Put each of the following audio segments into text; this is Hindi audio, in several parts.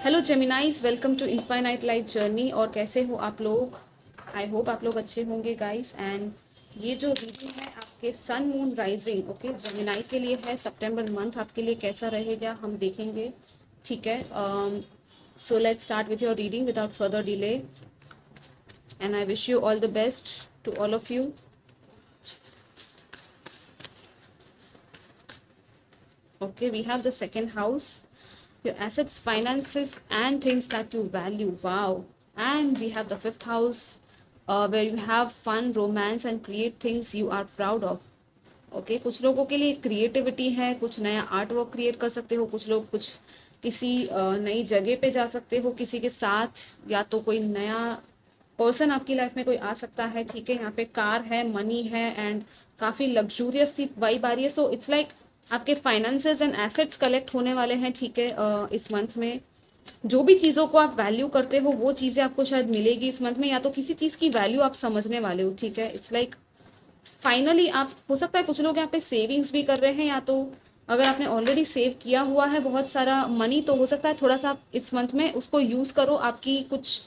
Hello Geminis, welcome to infinite light journey. और कैसे हो आप लोग? आई होप आप लोग अच्छे होंगे गाइस। एंड ये जो रीडिंग है आपके sun moon rising okay Gemini के लिए है। सितंबर मंथ आपके लिए कैसा रहेगा हम देखेंगे, ठीक है। So let's start with your reading without further delay and I wish you all the best to all of you. Okay, we have the second house, your assets, finances, and things that you value. Wow. And we have the fifth house, where you have fun, romance, and create things you are proud of. Okay कुछ लोगों के लिए क्रिएटिविटी है, कुछ नया आर्ट वर्क क्रिएट कर सकते हो, कुछ लोग कुछ किसी नई जगह पे जा सकते हो किसी के साथ, या तो कोई नया पर्सन आपकी लाइफ में कोई आ सकता है, ठीक है। यहाँ पे कार है, मनी है, एंड काफ़ी लग्जूरियस सी वाइब आ रही है। सो इट्स लाइक आपके फाइनेंसेस एंड एसेट्स कलेक्ट होने वाले हैं, ठीक है। इस मंथ में जो भी चीज़ों को आप वैल्यू करते हो वो चीज़ें आपको शायद मिलेगी इस मंथ में, या तो किसी चीज़ की वैल्यू आप समझने वाले हो, ठीक है। इट्स लाइक फाइनली आप, हो सकता है कुछ लोग यहाँ पे सेविंग्स भी कर रहे हैं, या तो अगर आपने ऑलरेडी सेव किया हुआ है बहुत सारा मनी तो हो सकता है थोड़ा सा आप इस मंथ में उसको यूज़ करो आपकी कुछ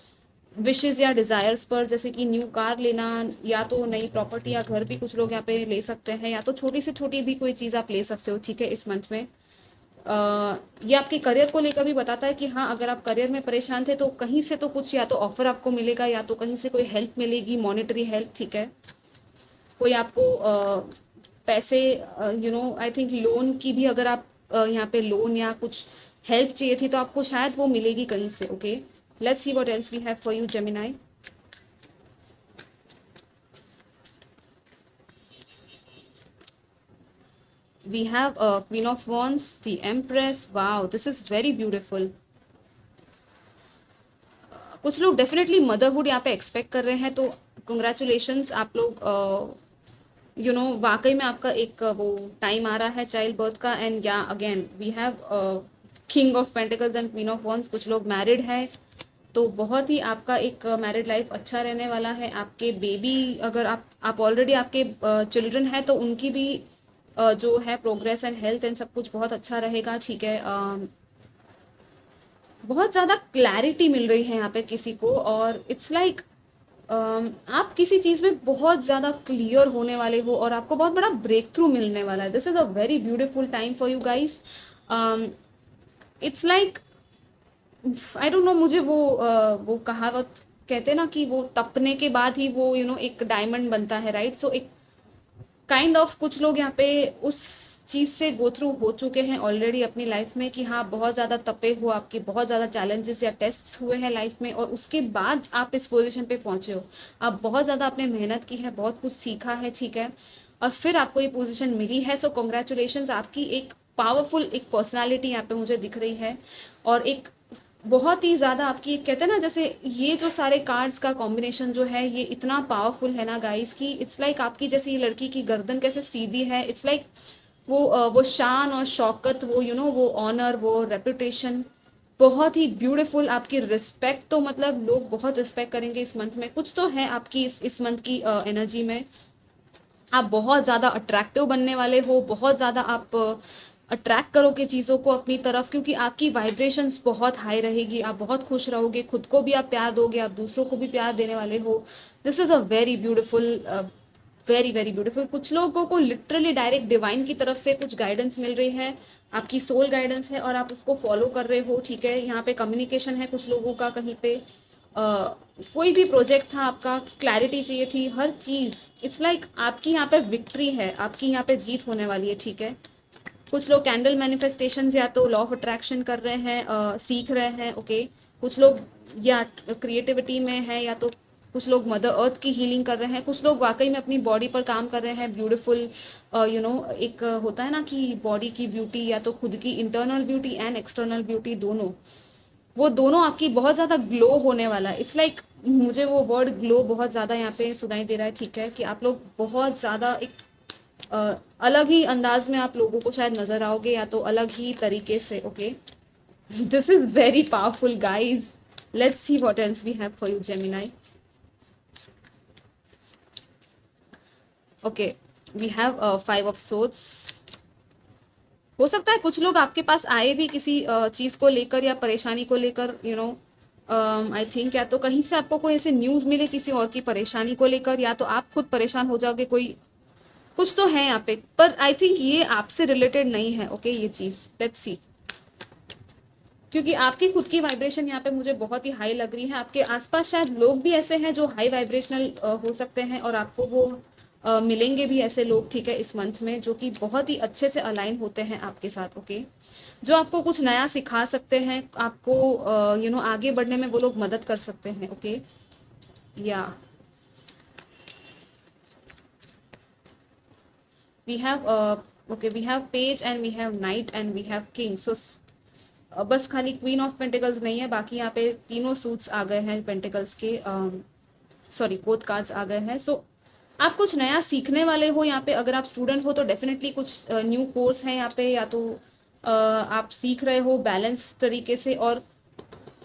विशेज़ या डिज़ायर्स पर, जैसे कि न्यू कार लेना, या तो नई प्रॉपर्टी या घर भी कुछ लोग यहाँ पे ले सकते हैं, या तो छोटी से छोटी भी कोई चीज़ आप ले सकते हो, ठीक है, इस मंथ में। ये आपके करियर को लेकर भी बताता है कि हाँ, अगर आप करियर में परेशान थे तो कहीं से तो कुछ या तो ऑफर आपको मिलेगा, या तो कहीं से कोई हेल्प मिलेगी, मॉनेटरी हेल्प, ठीक है। कोई आपको पैसे, आई थिंक लोन की भी, अगर आप यहाँ पे लोन या कुछ हेल्प चाहिए थी तो आपको शायद वो मिलेगी कहीं से। Okay, let's see what else we have for you Gemini. We have a Queen of Wands, the Empress. Wow, this is very beautiful. कुछ लोग डेफिनेटली मदरहुड यहाँ पे एक्सपेक्ट कर रहे हैं, तो कंग्रेचुलेशंस आप लोग। वाकई में आपका एक वो टाइम आ रहा है चाइल्ड बर्थ का। एंड या again we have king of pentacles and queen of wands. कुछ लोग मैरिड है तो बहुत ही आपका एक मैरिड लाइफ अच्छा रहने वाला है। आपके बेबी, अगर आप ऑलरेडी आपके चिल्ड्रन है तो उनकी भी जो है प्रोग्रेस एंड हेल्थ एंड सब कुछ बहुत अच्छा रहेगा, ठीक है। बहुत ज़्यादा क्लैरिटी मिल रही है यहाँ पे किसी को, और इट्स लाइक आप किसी चीज़ में बहुत ज़्यादा क्लियर होने वाले हो और आपको बहुत बड़ा ब्रेक थ्रू मिलने वाला है। This is a very beautiful time for you guys. It's like, I don't no, मुझे वो कहावत कहते हैं ना कि वो तपने के बाद ही वो एक डायमंड बनता है, राइट। सो एक काइंड ऑफ कुछ लोग यहाँ पे उस चीज़ से गो थ्रू हो चुके हैं ऑलरेडी अपनी लाइफ में, कि हाँ बहुत ज़्यादा तपे हो, आपके बहुत ज़्यादा चैलेंजेस या टेस्ट्स हुए हैं लाइफ में, और उसके बाद आप इस पोजीशन पे पहुँचे हो। आप बहुत ज़्यादा आपने मेहनत की है, बहुत कुछ सीखा है, ठीक है, और फिर आपको ये पोजीशन मिली है। सो कॉन्ग्रेचुलेशंस, आपकी एक पावरफुल एक पर्सनालिटी यहाँ पे मुझे दिख रही है, और एक बहुत ही ज़्यादा आपकी, कहते हैं ना, जैसे ये जो सारे कार्ड्स का कॉम्बिनेशन जो है ये इतना पावरफुल है ना गाइस, कि इट्स लाइक आपकी जैसे ये लड़की की गर्दन कैसे सीधी है, इट्स लाइक वो शान और शौकत, वो वो ऑनर, वो रेपुटेशन, बहुत ही ब्यूटीफुल आपकी रिस्पेक्ट। तो मतलब लोग बहुत रिस्पेक्ट करेंगे इस मंथ में, कुछ तो है आपकी इस मंथ की एनर्जी में। आप बहुत ज़्यादा अट्रैक्टिव बनने वाले हो, बहुत ज़्यादा आप अट्रैक्ट करोगे चीज़ों को अपनी तरफ, क्योंकि आपकी वाइब्रेशंस बहुत हाई रहेगी। आप बहुत खुश रहोगे, खुद को भी आप प्यार दोगे, आप दूसरों को भी प्यार देने वाले हो। This is a very beautiful, very very beautiful. कुछ लोगों को लिटरली डायरेक्ट डिवाइन की तरफ से कुछ गाइडेंस मिल रही है, आपकी सोल गाइडेंस है, और आप उसको फॉलो कर रहे हो, ठीक है। यहाँ पे कम्युनिकेशन है कुछ लोगों का, कहीं पे कोई भी प्रोजेक्ट था आपका, क्लैरिटी चाहिए थी, हर चीज़। इट्स लाइक आपकी यहाँ पे विक्ट्री है, आपकी यहाँ पे जीत होने वाली है, ठीक है। कुछ लोग कैंडल मैनिफेस्टेशन या तो लॉ ऑफ अट्रैक्शन कर रहे हैं, सीख रहे हैं, ओके। कुछ लोग या क्रिएटिविटी में है, या तो कुछ लोग मदर अर्थ की हीलिंग कर रहे हैं, कुछ लोग वाकई में अपनी बॉडी पर काम कर रहे हैं। ब्यूटीफुल, एक होता है ना कि बॉडी की ब्यूटी, या तो खुद की internal beauty and external beauty, दोनों, वो दोनों आपकी बहुत ज़्यादा ग्लो होने वाला है। इट्स लाइक मुझे वो वर्ड ग्लो बहुत ज़्यादा यहाँ पे सुनाई दे रहा है, ठीक है, कि आप लोग बहुत ज़्यादा एक अलग ही अंदाज में आप लोगों को शायद नजर आओगे, या तो अलग ही तरीके से, okay. This is very powerful guys. Let's see what else we have for you Gemini. Okay, we have 5 of swords. हो सकता है कुछ लोग आपके पास आए भी किसी चीज़ को लेकर या परेशानी को लेकर, यू नो, आई थिंक या तो कहीं से आपको कोई ऐसे न्यूज़ मिले किसी और की परेशानी को लेकर, या तो आप खुद परेशान हो जाओगे, कोई कुछ तो है यहाँ पे, पर आई थिंक ये आपसे रिलेटेड नहीं है। ओके, ये चीज़ लेट्स सी, क्योंकि आपकी खुद की वाइब्रेशन यहाँ पे मुझे बहुत ही हाई लग रही है। आपके आसपास शायद लोग भी ऐसे हैं जो हाई वाइब्रेशनल हो सकते हैं, और आपको वो मिलेंगे भी ऐसे लोग, ठीक है, इस मंथ में, जो कि बहुत ही अच्छे से अलाइन होते हैं आपके साथ। ओके, जो आपको कुछ नया सिखा सकते हैं, आपको यू नो आगे बढ़ने में वो लोग मदद कर सकते हैं। ओके, या we have okay, we have page and we have knight and we have king, so बस खाली क्वीन ऑफ पेंटिकल्स नहीं है, बाकी यहाँ पे तीनों सूट्स आ गए हैं पेंटिकल्स के, सॉरी बोथ कार्ड्स आ गए हैं। सो आप कुछ नया सीखने वाले हो यहाँ पे, अगर आप स्टूडेंट हो तो डेफिनेटली कुछ न्यू कोर्स है यहाँ पे, या तो आप सीख रहे हो बैलेंस तरीके से। और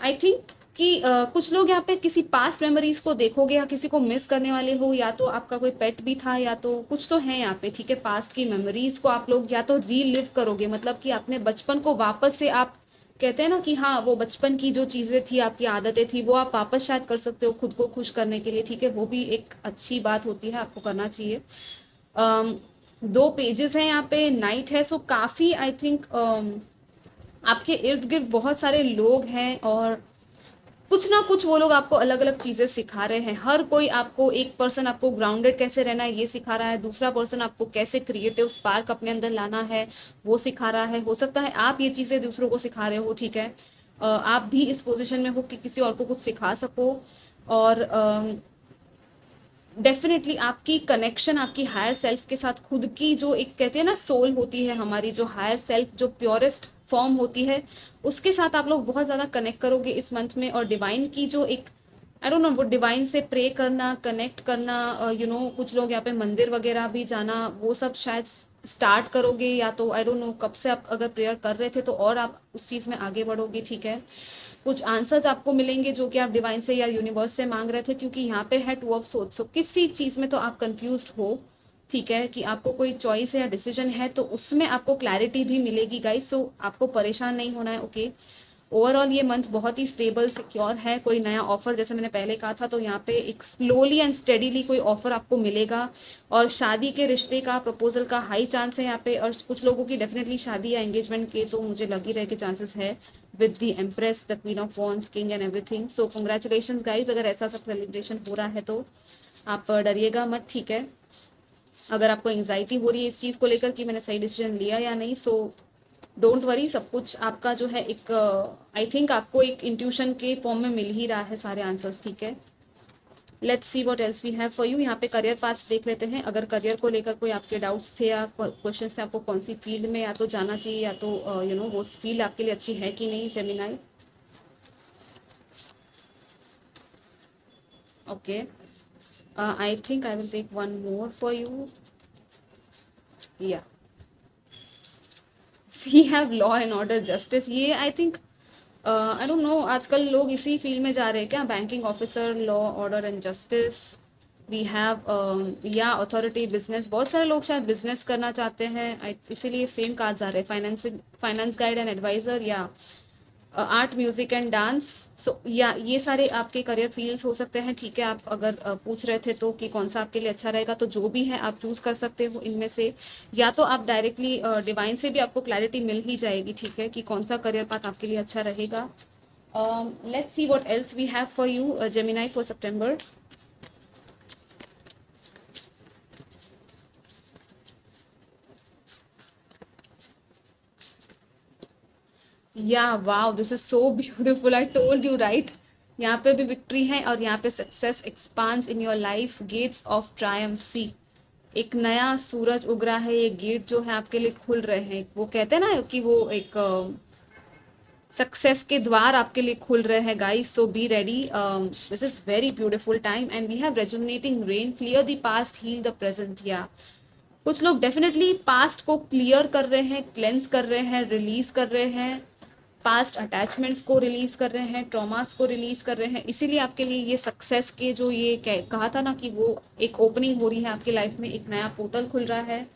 आई थिंक कि कुछ लोग यहाँ पे किसी पास्ट मेमोरीज को देखोगे, या किसी को मिस करने वाले हो, या तो आपका कोई पेट भी था, या तो कुछ तो है यहाँ पे, ठीक है, पास्ट की मेमोरीज को आप लोग या तो रीलिव करोगे, मतलब कि अपने बचपन को वापस से आप कहते हैं ना कि हाँ, वो बचपन की जो चीज़ें थी, आपकी आदतें थी, वो आप वापस शायद कर सकते हो खुद को खुश करने के लिए, ठीक है, वो भी एक अच्छी बात होती है, आपको करना चाहिए। दो पेजेस हैं यहाँ पे, नाइट है, सो काफ़ी आई थिंक आपके इर्द गिर्द बहुत सारे लोग हैं, और कुछ ना कुछ वो लोग आपको अलग अलग चीज़ें सिखा रहे हैं। हर कोई आपको, एक पर्सन आपको ग्राउंडेड कैसे रहना है ये सिखा रहा है, दूसरा पर्सन आपको कैसे क्रिएटिव स्पार्क अपने अंदर लाना है वो सिखा रहा है। हो सकता है आप ये चीज़ें दूसरों को सिखा रहे हो, ठीक है, आप भी इस पोजीशन में हो कि किसी और को कुछ सिखा सको। और डेफिनेटली आपकी कनेक्शन आपकी हायर सेल्फ के साथ, खुद की जो एक कहते हैं ना सोल होती है हमारी, जो हायर सेल्फ, जो प्योरेस्ट फॉर्म होती है, उसके साथ आप लोग बहुत ज़्यादा कनेक्ट करोगे इस मंथ में। और डिवाइन की जो एक आई डोंट नो, वो डिवाइन से प्रे करना, कनेक्ट करना, यू नो, कुछ लोग यहाँ पे मंदिर वगैरह भी जाना, वो सब शायद स्टार्ट करोगे, या तो आई डोंट नो कब से आप अगर प्रेयर कर रहे थे तो और आप उस चीज़ में आगे बढ़ोगे, ठीक है। कुछ आंसर्स आपको मिलेंगे जो कि आप डिवाइन से या यूनिवर्स से मांग रहे थे, क्योंकि यहाँ पे है टू ऑफ सोर्ड्स। सो किसी चीज़ में तो आप कंफ्यूज्ड हो, ठीक है, कि आपको कोई चॉइस है या डिसीजन है, तो उसमें आपको क्लैरिटी भी मिलेगी गाइस। सो आपको परेशान नहीं होना है। ओके, ओवरऑल ये मंथ बहुत ही स्टेबल सिक्योर है। कोई नया ऑफर, जैसे मैंने पहले कहा था, तो यहाँ पे एक स्लोली एंड स्टेडीली कोई ऑफर आपको मिलेगा, और शादी के रिश्ते का, प्रपोजल का हाई चांस है यहाँ पे। और कुछ लोगों की डेफिनेटली शादी या एंगेजमेंट के तो मुझे लग ही रहे के चांसेस है, with the empress, the queen of wands, king and everything. So congratulations guys, अगर ऐसा सब सेलिब्रेशन हो रहा है तो आप डरिएगा मत, ठीक है। अगर आपको एंग्जाइटी हो रही है इस चीज़ को लेकर कि मैंने सही डिसीजन लिया या नहीं, सो डोंट वरी, सब कुछ आपका जो है एक आई थिंक आपको एक इंट्यूशन के फॉर्म में मिल ही रहा है सारे आंसर्स, ठीक है। Let's see what else we have for you. यहाँ पे करियर पाथ्स देख लेते हैं। अगर करियर को लेकर कोई आपके डाउट्स थे या क्वेश्चन थे, आपको कौन सी फील्ड में या तो जाना चाहिए, या तो यू नो वो फील्ड आपके लिए अच्छी है कि नहीं, Gemini. Okay, I think I will take one more for you. Yeah we have law and order, justice. ये I think I don't know, आजकल लोग इसी फील्ड में जा रहे हैं क्या, banking officer, law order and justice. We have yeah authority, business, बहुत सारे लोग शायद बिजनेस करना चाहते हैं, इसीलिए सेम कार्ड्स आ रहे हैं, फाइनेंस गाइड एंड एडवाइजर, या आर्ट, म्यूजिक एंड डांस। सो या ये सारे आपके करियर फील्ड्स हो सकते हैं, ठीक है। आप अगर पूछ रहे थे तो कि कौन सा आपके लिए अच्छा रहेगा, तो जो भी है आप चूज़ कर सकते हो इनमें से, या तो आप डायरेक्टली डिवाइन से भी आपको क्लैरिटी मिल ही जाएगी, ठीक है, कि कौन सा करियर पाथ आपके लिए अच्छा रहेगा। Let's see what else we have for you, Gemini, for September. Yeah wow, this is so beautiful, I told you right. यहाँ पे भी विक्ट्री है, और यहाँ पे success expands in your life, gates of triumph. See, एक नया सूरज उग रहा है, ये गेट जो है आपके लिए खुल रहे हैं। वो कहते हैं ना कि वो एक सक्सेस के द्वार आपके लिए खुल रहे हैं guys, so be ready. This is very beautiful time and we have rejuvenating rain, clear the past, heal the present. या कुछ लोग डेफिनेटली पास्ट को क्लियर कर रहे हैं, क्लेंस कर रहे हैं, रिलीज कर रहे हैं, पास्ट अटैचमेंट्स को रिलीज कर रहे हैं, ट्रॉमास को रिलीज कर रहे हैं। इसीलिए आपके लिए ये सक्सेस के जो ये कहा था ना कि वो एक ओपनिंग हो रही है आपकी लाइफ में, एक नया पोर्टल खुल रहा है,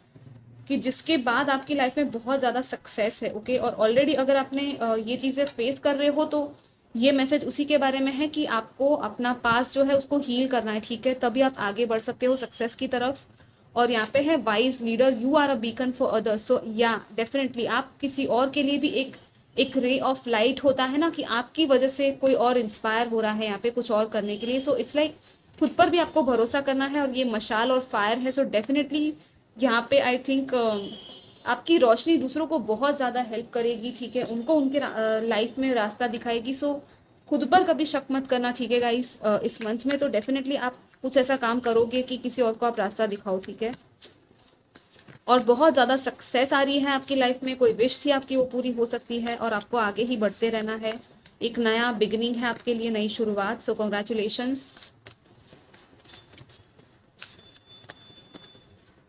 कि जिसके बाद आपकी लाइफ में बहुत ज़्यादा सक्सेस है। ओके, और ऑलरेडी अगर आपने ये चीज़ें फेस कर रहे हो तो ये मैसेज उसी के बारे में है कि आपको अपना पास जो है उसको हील करना है, ठीक है, तभी आप आगे बढ़ सकते हो सक्सेस की तरफ। और यहाँ पे है wise leader, you are a beacon for others. So yeah definitely आप किसी और के लिए भी एक रे ऑफ लाइट होता है ना, कि आपकी वजह से कोई और इंस्पायर हो रहा है यहाँ पे कुछ और करने के लिए। सो इट्स लाइक खुद पर भी आपको भरोसा करना है, और ये मशाल और फायर है। सो डेफिनेटली यहाँ पे आई थिंक आपकी रोशनी दूसरों को बहुत ज़्यादा हेल्प करेगी, ठीक है, उनको उनके लाइफ में रास्ता दिखाएगी। सो खुद पर कभी शक मत करना, ठीक है गाइस। इस मंथ में तो डेफिनेटली आप कुछ ऐसा काम करोगे कि किसी और को आप रास्ता दिखाओ, ठीक है। और बहुत ज़्यादा सक्सेस आ रही है आपकी लाइफ में, कोई विश थी आपकी वो पूरी हो सकती है, और आपको आगे ही बढ़ते रहना है। एक नया बिगिनिंग है आपके लिए, नई शुरुआत। सो congratulations,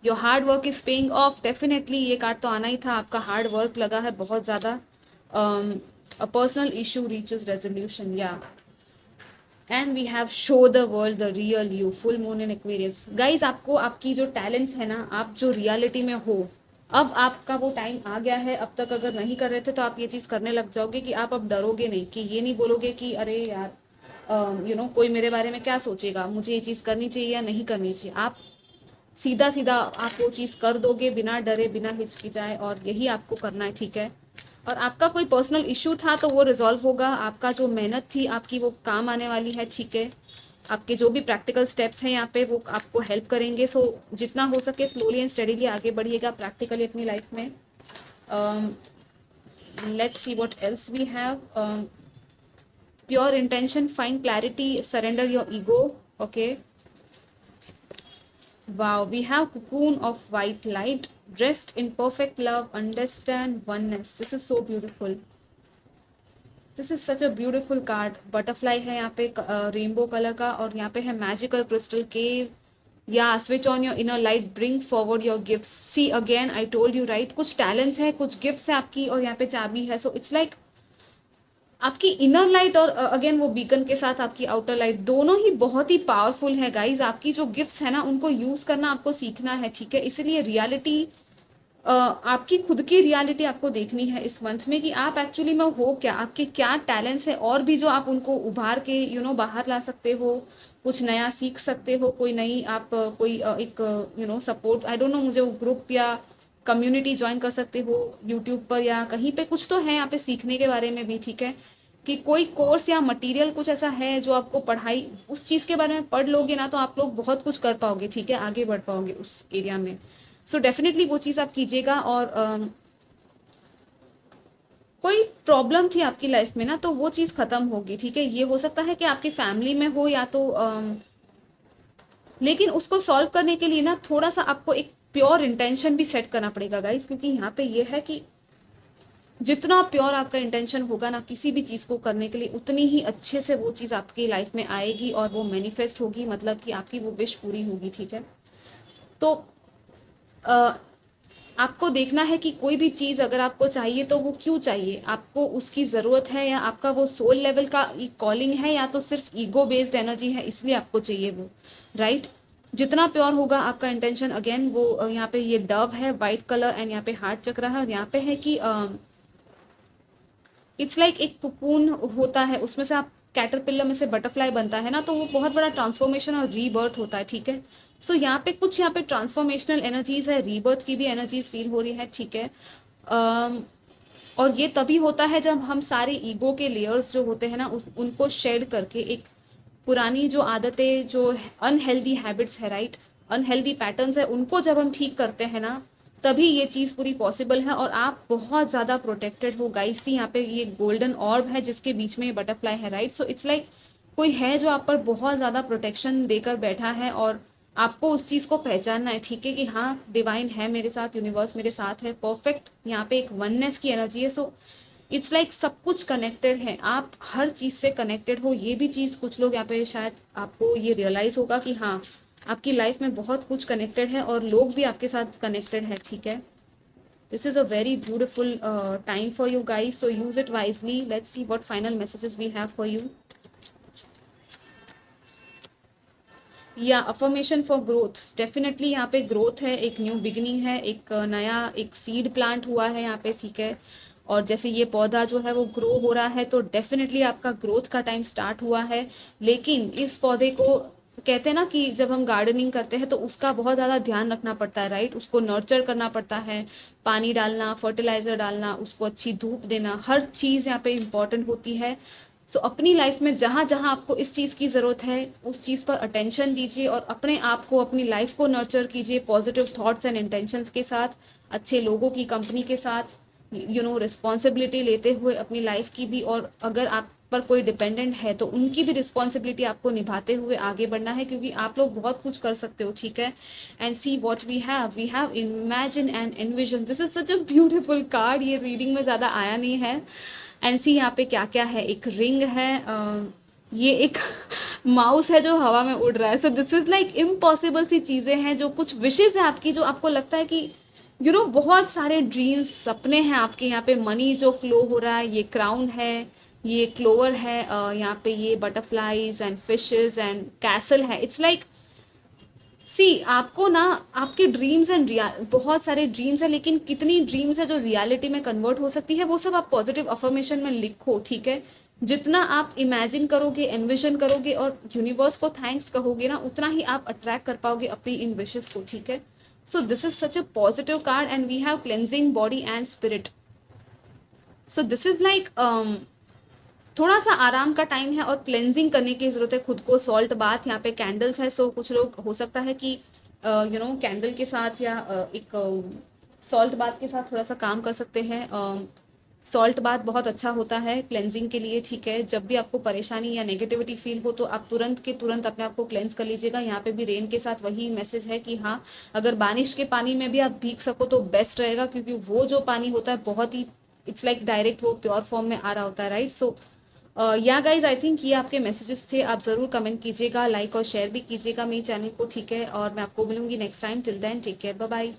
your hard work is paying off. Definitely ये कार्ड तो आना ही था, आपका हार्ड वर्क लगा है बहुत ज़्यादा। A personal issue reaches resolution, yeah and we have show the world the real you, full moon in Aquarius. Guys आपको आपकी जो टैलेंट्स है ना, आप जो रियलिटी में हो, अब आपका वो टाइम आ गया है। अब तक अगर नहीं कर रहे थे तो आप ये चीज़ करने लग जाओगे कि आप अब डरोगे नहीं, कि ये नहीं बोलोगे कि अरे यार कोई मेरे बारे में क्या सोचेगा, मुझे ये चीज़ करनी चाहिए या नहीं करनी चाहिए। आप सीधा सीधा आप वो चीज़ कर दोगे बिना डरे बिना हिचकिचाए, और यही आपको करना है, ठीक है। और आपका कोई पर्सनल इशू था तो वो रिजॉल्व होगा, आपका जो मेहनत थी आपकी वो काम आने वाली है, ठीक है। आपके जो भी प्रैक्टिकल स्टेप्स हैं यहाँ पे वो आपको हेल्प करेंगे। सो जितना हो सके स्लोली एंड स्टडीली आगे बढ़िएगा प्रैक्टिकली अपनी लाइफ में। Let's see what else we have. Pure intention, find clarity, surrender your ego. Okay, wow, we have cocoon of white light, dressed in perfect love, understand oneness. This is so beautiful. This is such a beautiful card. Butterfly है यहाँ पे रेनबो कलर का, और यहाँ पे है मैजिकल क्रिस्टल केव, या switch on your inner light, bring forward your gifts. See again I told you right, कुछ टैलेंट्स है, कुछ गिफ्ट्स है आपकी, और यहाँ पे चाबी है। सो इट्स लाइक आपकी इनर लाइट और अगेन वो बीकन के साथ आपकी आउटर लाइट, दोनों ही बहुत ही पावरफुल है गाइज। आपकी जो गिफ्ट्स है ना उनको यूज करना आपको सीखना है, ठीक है। इसलिए रियलिटी, आपकी खुद की रियलिटी आपको देखनी है इस मंथ में, कि आप एक्चुअली में हो क्या, आपके क्या टैलेंट्स है, और भी जो आप उनको उभार के बाहर ला सकते हो, कुछ नया सीख सकते हो, कोई नई आप कोई एक सपोर्ट, आई डोंट नो, मुझे वो ग्रुप या कम्युनिटी ज्वाइन कर सकते हो यूट्यूब पर या कहीं पे, कुछ तो है यहाँ पे सीखने के बारे में भी, ठीक है। कि कोई कोर्स या मटेरियल कुछ ऐसा है जो आपको पढ़ाई उस चीज़ के बारे में पढ़ लोगे ना, तो आप लोग बहुत कुछ कर पाओगे, ठीक है, आगे बढ़ पाओगे उस एरिया में। सो डेफिनेटली वो चीज़ आप कीजिएगा। और कोई प्रॉब्लम थी आपकी लाइफ में ना, तो वो चीज़ ख़त्म होगी, ठीक है। ये हो सकता है कि आपकी फैमिली में हो या तो लेकिन उसको सॉल्व करने के लिए ना थोड़ा सा आपको एक प्योर इंटेंशन भी सेट करना पड़ेगा गाइस, क्योंकि यहाँ पे ये है कि जितना प्योर आपका इंटेंशन होगा ना किसी भी चीज़ को करने के लिए, उतनी ही अच्छे से वो चीज़ आपकी लाइफ में आएगी और वो मैनिफेस्ट होगी, मतलब कि आपकी वो विश पूरी होगी, ठीक है। तो आपको देखना है कि कोई भी चीज़ अगर आपको चाहिए तो वो क्यों चाहिए, आपको उसकी ज़रूरत है, या आपका वो सोल लेवल का कॉलिंग है, या तो सिर्फ ईगो बेस्ड एनर्जी है इसलिए आपको चाहिए वो, राइट। जितना प्योर होगा आपका इंटेंशन, अगेन वो यहाँ पे ये डव है वाइट कलर, एंड यहाँ पे हार्ट चक्र है, और यहाँ पे है कि इट्स लाइक एक कुकून होता है, उसमें से आप कैटरपिलर में से बटरफ्लाई बनता है ना, तो वो बहुत बड़ा ट्रांसफॉर्मेशन और रीबर्थ होता है, ठीक है। सो यहाँ पे कुछ यहाँ पे ट्रांसफॉर्मेशनल एनर्जीज है, रीबर्थ की भी एनर्जीज फील हो रही है, ठीक है। और ये तभी होता है जब हम सारे ईगो के लेयर्स जो होते हैं ना उनको शेड करके एक पुरानी जो आदतें, जो अनहेल्दी हैबिट्स है, राइट, अनहेल्दी पैटर्न्स है, उनको जब हम ठीक करते हैं ना तभी ये चीज़ पूरी पॉसिबल है। और आप बहुत ज़्यादा प्रोटेक्टेड हो गाइस। यहाँ पे ये गोल्डन ऑर्ब है जिसके बीच में ये बटरफ्लाई है, राइट। सो इट्स लाइक कोई है जो आप पर बहुत ज़्यादा प्रोटेक्शन देकर बैठा है, और आपको उस चीज़ को पहचानना है, ठीक है, कि हाँ डिवाइन है मेरे साथ, यूनिवर्स मेरे साथ है, परफेक्ट। यहाँ पे एक वननेस की एनर्जी है। सो इट्स लाइक सब कुछ कनेक्टेड है, आप हर चीज़ से कनेक्टेड हो। ये भी चीज़ कुछ लोग यहाँ पे शायद आपको ये रियलाइज़ होगा कि हाँ आपकी लाइफ में बहुत कुछ कनेक्टेड है और लोग भी आपके साथ कनेक्टेड है, ठीक है। This is a very beautiful time for you guys, so use it wisely. Let's see what final messages we have for you. या अफर्मेशन फॉर ग्रोथ, डेफिनेटली यहाँ पे ग्रोथ है, एक न्यू बिगिनिंग है, एक नया एक सीड प्लांट हुआ है यहाँ पे, ठीक है। और जैसे ये पौधा जो है वो ग्रो हो रहा है तो डेफिनेटली आपका ग्रोथ का टाइम स्टार्ट हुआ है। लेकिन इस पौधे को कहते हैं ना कि जब हम गार्डनिंग करते हैं तो उसका बहुत ज़्यादा ध्यान रखना पड़ता है, राइट। उसको नर्चर करना पड़ता है, पानी डालना, फर्टिलाइज़र डालना, उसको अच्छी धूप देना, हर चीज़ यहाँ पे इम्पॉर्टेंट होती है। सो अपनी लाइफ में जहाँ जहाँ आपको इस चीज़ की ज़रूरत है उस चीज़ पर अटेंशन दीजिए और अपने आप को, अपनी लाइफ को नर्चर कीजिए पॉजिटिव थॉट्स एंड इंटेंशंस के साथ, अच्छे लोगों की कंपनी के साथ, रिस्पॉन्सिबिलिटी लेते हुए अपनी लाइफ की भी, और अगर आप पर कोई डिपेंडेंट है तो उनकी भी रिस्पॉन्सिबिलिटी आपको निभाते हुए आगे बढ़ना है, क्योंकि आप लोग बहुत कुछ कर सकते हो, ठीक है। And see what we have imagine and envision. This is such a beautiful card, ये रीडिंग में ज़्यादा आया नहीं है। एंड सी यहाँ पे क्या क्या है, एक रिंग है, ये एक माउस है जो हवा में उड़ रहा है। So this is like impossible सी चीज़ें हैं, जो कुछ विशेज़ है आपकी, जो आपको लगता है कि बहुत सारे ड्रीम्स, सपने हैं आपके। यहाँ पे मनी जो फ्लो हो रहा है, ये क्राउन है, ये क्लोवर है, यहाँ पे ये butterflies and fishes and castle है। इट्स लाइक सी आपको ना आपके ड्रीम्स एंड बहुत सारे ड्रीम्स है, लेकिन कितनी ड्रीम्स है जो रियलिटी में कन्वर्ट हो सकती है, वो सब आप पॉजिटिव अफर्मेशन में लिखो, ठीक है। जितना आप इमेजिन करोगे, एनविजन करोगे और यूनिवर्स को थैंक्स कहोगे ना, उतना ही आप अट्रैक्ट कर पाओगे अपनी इन विशेस को, ठीक है। So this is such a positive card and we have cleansing body and spirit. So this is like थोड़ा सा आराम का टाइम है और क्लेंजिंग करने की ज़रूरत है खुद को। सॉल्ट बाथ, यहाँ पे कैंडल्स है, सो कुछ लोग हो सकता है कि कैंडल के साथ या एक सॉल्ट बाथ के साथ थोड़ा सा काम कर सकते हैं। सॉल्ट बाथ बहुत अच्छा होता है क्लेंजिंग के लिए, ठीक है। जब भी आपको परेशानी या नेगेटिविटी फील हो तो आप तुरंत के तुरंत अपने आप को क्लेंज कर लीजिएगा। यहाँ पे भी रेन के साथ वही मैसेज है कि हाँ, अगर बारिश के पानी में भी आप भीग सको तो बेस्ट रहेगा, क्योंकि वो जो पानी होता है बहुत ही, इट्स लाइक डायरेक्ट वो प्योर फॉर्म में आ रहा होता है, right. So yeah guys, I think ये आपके मैसेजेस थे। आप ज़रूर कमेंट कीजिएगा, लाइक और शेयर भी कीजिएगा मेरे चैनल को, ठीक है। और मैं आपको मिलूंगी next time. Till then take care, bye bye.